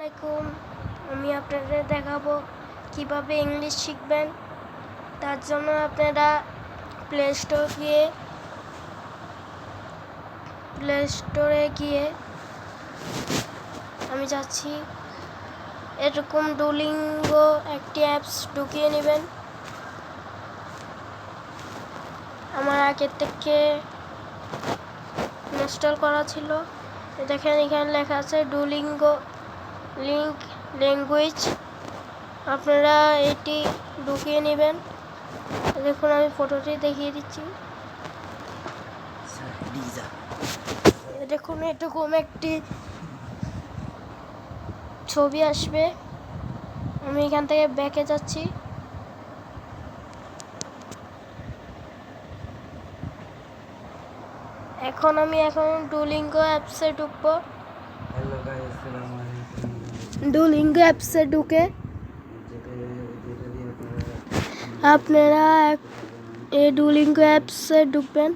আসসালামাইকুম। আমি আপনাদের দেখাবো কিভাবে ইংলিশ শিখবেন। তার জন্য আপনারা প্লে স্টোরে গিয়ে আমি যাচ্ছি, এরকম ডুওলিঙ্গো একটি অ্যাপস ঢুকিয়ে নেবেন। আমার আগের থেকে ইনস্টল করা ছিল। দেখেন এখানে লেখা আছে ডুওলিঙ্গো ল্যাঙ্গুয়েজ। আপনারা এটি ঢুকিয়ে নেবেন। দেখুন আমি ফটোটি দেখিয়ে দিচ্ছি। দেখুন এরকম একটি ছবি আসবে। আমি এখান থেকে ব্যাকে যাচ্ছি। এখন ডুওলিঙ্গো অ্যাপসে ঢুকবো। ডুওলিঙ্গো অ্যাপসে ঢুকে আপনারা এই ডুওলিঙ্গো অ্যাপসে ঢুকবেন।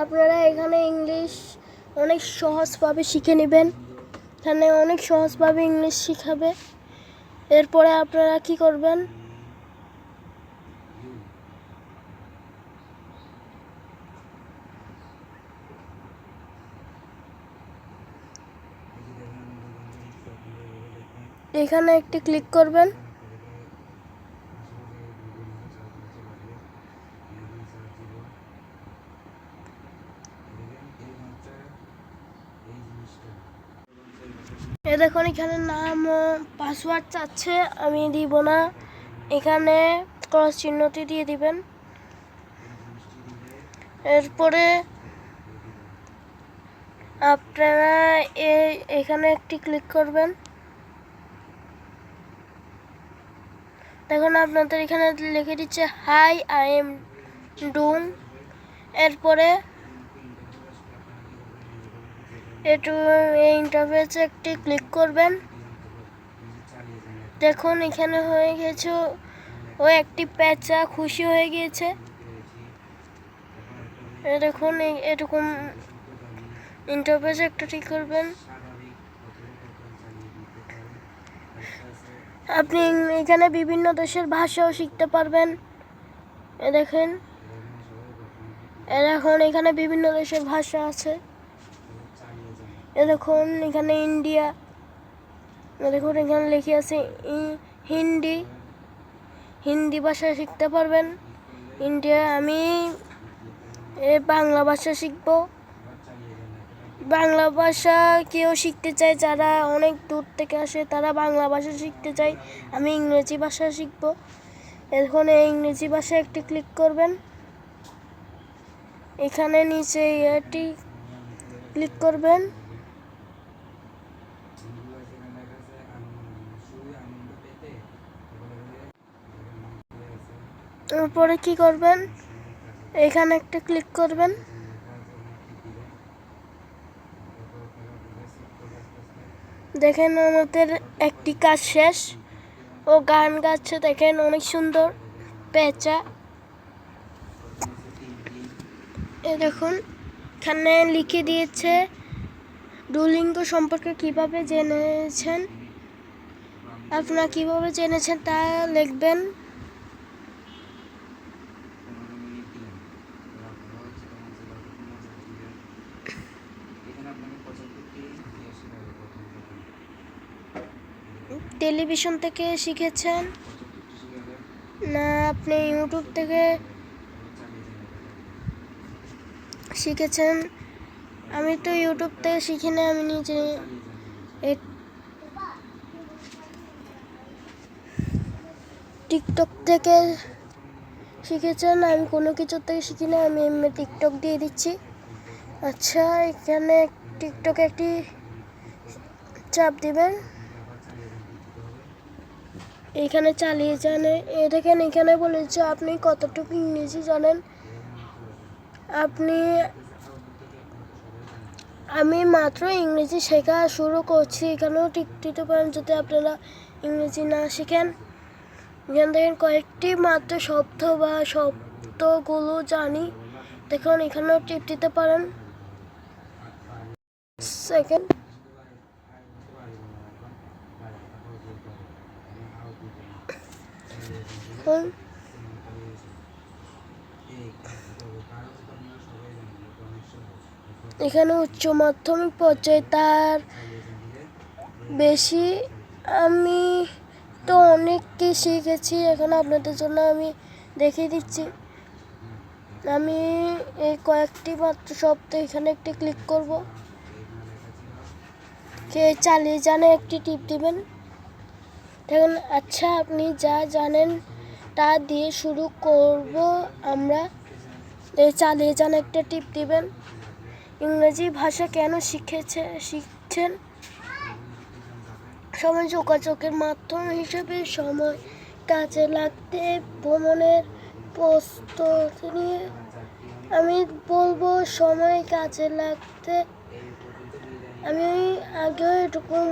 আপনারা এখানে ইংলিশ অনেক সহজভাবে শিখে নেবেন। এখানে অনেক সহজভাবে ইংলিশ শিখাবে। এরপরে আপনারা কি করবেন, এখানে একটি ক্লিক করবেন। দেখুন এখানে নাম ও পাসওয়ার্ড চাচ্ছে, আমি দিব না। এখানে ক্রস চিহ্নটি দিয়ে দিবেন। এরপরে আপনারা এখানে একটি ক্লিক করবেন। দেখুন আপনাদের এখানে লিখে দিচ্ছে হাই আই এম ডুং। এরপরে এই ইন্টারফেসে একটি ক্লিক করবেন। দেখুন এখানে হয়ে গেছে, ও একটি পেঁচা খুশি হয়ে গিয়েছে। দেখুন এরকম ইন্টারফেসে একটা ঠিক করবেন। আপনি এখানে বিভিন্ন দেশের ভাষাও শিখতে পারবেন। দেখেন এখন এখানে বিভিন্ন দেশের ভাষা আছে। দেখুন এখানে ইন্ডিয়া, দেখুন এখানে লিখে আছে হিন্দি ভাষা শিখতে পারবেন। ইন্ডিয়া, আমি বাংলা ভাষা শিখব। বাংলা ভাষা কেউ শিখতে চায়, যারা অনেক দূর থেকে আসে তারা বাংলা ভাষা শিখতে চায়। আমি ইংরেজি ভাষা শিখব। এখন ইংরেজি ভাষা একটি ক্লিক করবেন। এখানে নিচে এটি ক্লিক করবেন। তারপরে কি করবেন, এখানে একটা ক্লিক করবেন। দেখেন আমাদের একটি কাজ শেষ। ও গান গাচ্ছে, দেখেন অনেক সুন্দর পেঁচা। দেখুন এখানে লিখে দিয়েছে ডুওলিঙ্গো সম্পর্কে কিভাবে জেনেছেন। আপনারা কিভাবে জেনেছেন তা লিখবেন। টেলিভিশন থেকে শিখেছেন না আপনি ইউটিউব থেকে শিখেছেন? আমি তো ইউটিউব থেকে শিখি না, আমি নিজে টিকটক থেকে শিখেছেন। আমি কোনো কিছু থেকে শিখি না, আমি এমনি টিকটক দিয়ে দিচ্ছি। আচ্ছা, এখানে টিকটকে একটি চাপ দিবেন। এখানে চালিয়ে যান। দেখেন এখানে বলেছে আপনি কতটুকু ইংরেজি জানেন। আমি মাত্র ইংরেজি শেখা শুরু করছি, এখানেও টিক দিতে পারেন যদি আপনারা ইংরেজি না শিখেন। এখান দেখেন কয়েকটি মাত্র শব্দ বা শব্দগুলো জানি। দেখুন এখানেও টিপ দিতে পারেন। সেকেন্ড এখানে উচ্চ মাধ্যমিক পর্যায়ে, তার বেশি আমি তো অনেক কি শিখেছি। এখানে আপনাদের জন্য আমি দেখিয়ে দিচ্ছি। আমি এই কয়েকটি মাত্র শব্দ এখানে একটি ক্লিক করব। কে চালিয়ে যানে একটি টিপ দিবেন। দেখুন আচ্ছা, আপনি যা জানেন তা দিয়ে শুরু করব আমরা। এই চালিয়ে যান একটা টিপ দিবেন। ইংরেজি ভাষা কেন শিখছেন? সময় যোগাযোগের মাধ্যম হিসেবে সময় কাজে লাগতে ভ্রমণের প্রস্তুতি নিয়ে আমি বলবো সময় কাজে লাগতে। আমি আগেও এরকম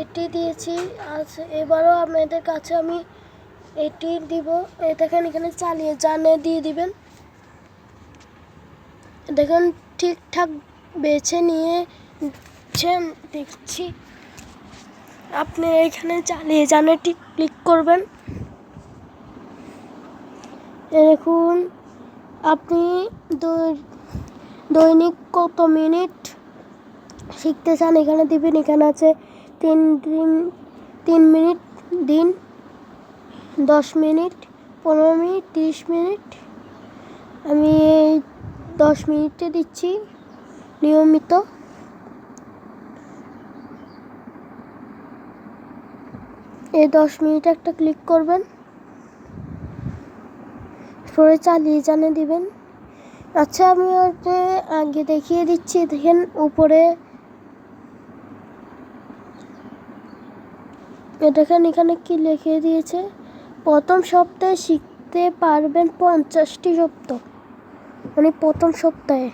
এটি দিয়েছি, আজ এবারও আপনাদের কাছে আমি এটি দিব। দেখেন এখানে চালিয়ে জানে দিয়ে দিবেন। দেখুন ঠিকঠাক বেছে নিয়েছেন দেখছি। আপনি এখানে চালিয়ে জানাটি ক্লিক করবেন। দেখুন আপনি দৈনিক কত মিনিট শিখতে চান এখানে দিবেন। এখানে আছে 3 মিনিট দিন, 10 মিনিট, 15 মিনিট, 30 মিনিট। আমি এই 10 মিনিটে দিচ্ছি নিয়মিত। এই 10 মিনিট একটা ক্লিক করবেন, পরে চালিয়ে জানে দিবেন। আচ্ছা আমি আগে দেখিয়ে দিচ্ছি। দেখেন উপরে দেখেন এখানে কি লিখে দিয়েছে, প্রথম সপ্তাহে শিখতে পারবেন 50টি শব্দ। মানে প্রথম সপ্তাহে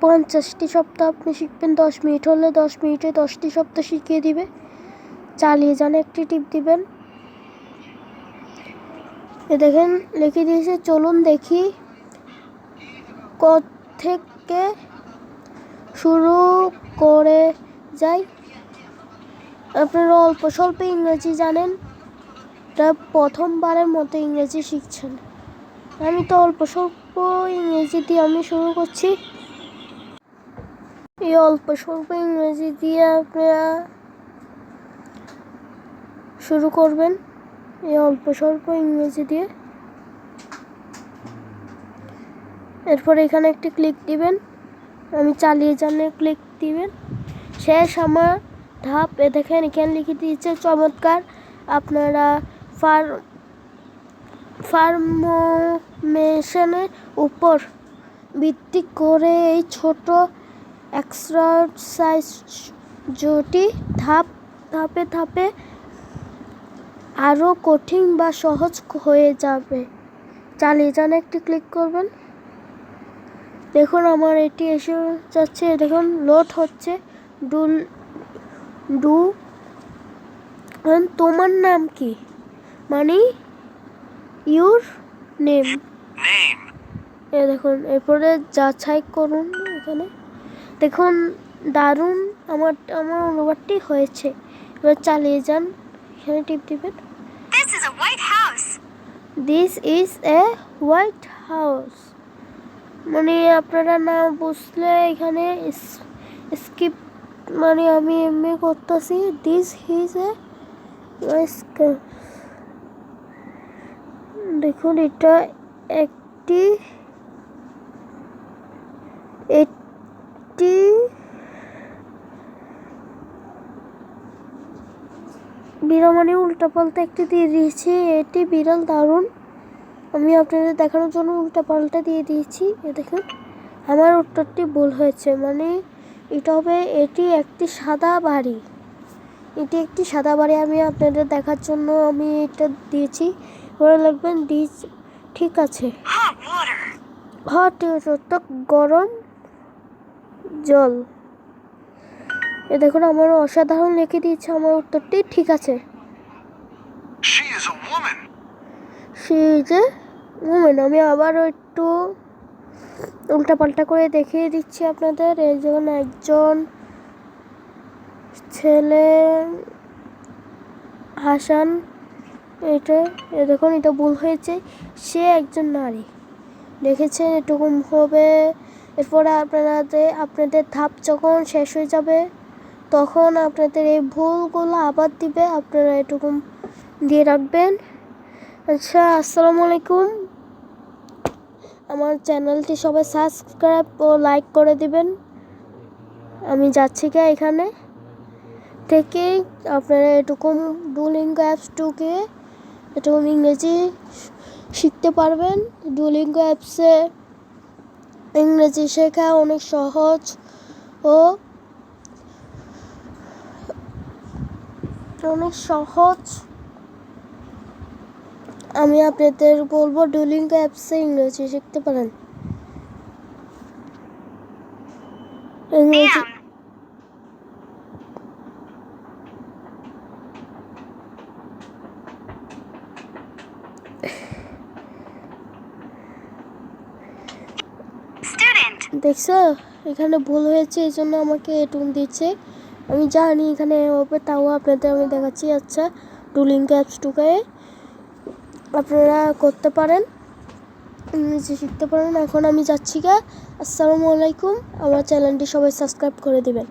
50টি শব্দ আপনি শিখবেন। 10 মিনিট হলে 10 মিনিটে 10টি শব্দ শিখিয়ে দিবে। চালিয়ে যান একটি টিপ দিবেন। দেখেন লিখে দিয়েছে, চলুন দেখি থেকে শুরু করে যাই। আপনারা অল্প স্বল্প ইংরেজি জানেন, তা প্রথমবারের মতো ইংরেজি শিখছেন। আমি তো অল্প স্বল্প ইংরেজি দিয়ে আমি শুরু করছি। এই অল্প স্বল্প ইংরেজি দিয়ে আপনারা শুরু করবেন। এই অল্প স্বল্প ইংরেজি দিয়ে এরপর এখানে একটি ক্লিক দিবেন। আমি চালিয়ে জানে ক্লিক দিবেন। শেষ আমার ধাপ। দেখেন এখানে লিখে দিয়েছে চমৎকার। আপনারা ফরমেশনের উপর ভিত্তি করে এই ছোট এক্সারসাইজটি ধাপে ধাপে আরও কঠিন বা সহজ হয়ে যাবে। চালিয়ে যান একটি ক্লিক করবেন। দেখুন আমার এটি এসে যাচ্ছে। দেখুন লোড হচ্ছে। তোমার নাম কি? মানে ইউর নেম। দেখুন এরপরে যাচাই করুন। এখানে দেখুন দারুণ আমার অনুবাদটি হয়েছে। এবার চালিয়ে যান, এখানে টিপ দিবেন। This is a white house. মানে আপনারা না বুঝলে এখানে স্কিপ, মানে আমি এমনি করতেছি। দিস ইজ এ, দেখুন এটা একটি বিড়াল, মানে উল্টা পাল্টা একটি দিয়ে দিয়েছি। এটি বিড়াল দারুণ। আমি আপনাদের দেখানোর জন্য উল্টা পাল্টা দিয়ে দিয়েছি। দেখুন আমার উত্তরটি ভুল হয়েছে। মানে এটা হবে, এটি একটি সাদা বাড়ি। এটি একটি সাদা বাড়ি। আমি আপনাদের দেখার জন্য আমি এটা দিয়েছি। ওরা লিখবেন দিস। ঠিক আছে, হট ওয়াটার, গরম জল। দেখুন আমার অসাধারণ লিখে দিয়েছে। আমার উত্তরটি ঠিক আছে। সেই যে মোমেন্ট আমি আবারও একটু উল্টাপাল্টা করে দেখিয়ে দিচ্ছি আপনাদের। এই যখন একজন ছেলে হাসান, এটা দেখুন, এটা ভুল হয়েছে, সে একজন নারী, দেখেছেন? এটুকু হবে। এরপরে আপনাদের ধাপ যখন শেষ হয়ে যাবে তখন আপনাদের এই ভুলগুলো আবার দিবে, আপনারা এটুকু দিয়ে রাখবেন। আচ্ছা, আসসালামু আলাইকুম। আমার চ্যানেলটি সবাই সাবস্ক্রাইব ও লাইক করে দিবেন। আমি যাচ্ছি গা এখানে থেকে। আপনারা এটুকু ডুওলিঙ্গো অ্যাপসটুকে এটুকু ইংরেজি শিখতে পারবেন। ডুওলিঙ্গো অ্যাপসে ইংরেজি শেখা অনেক সহজ ও অনেক সহজ। আমি আপনাদের বলবো ডুওলিঙ্গো অ্যাপসে ইংরেজি শিখতে পারেন। ইংরেজি দেখছো, এখানে ভুল হয়েছে, এই জন্য আমাকে এটুকু দিচ্ছে। আমি জানি এখানে হবে, তাও আপনাদের আমি দেখাচ্ছি। আচ্ছা, ডুওলিঙ্গো অ্যাপসটুকে আপনারা করতে পারেন, ইংরেজি শিখতে পারেন। এখন আমি যাচ্ছি গা। আসসালামু আলাইকুম। আমার চ্যানেলটি সবাই সাবস্ক্রাইব করে দিবেন।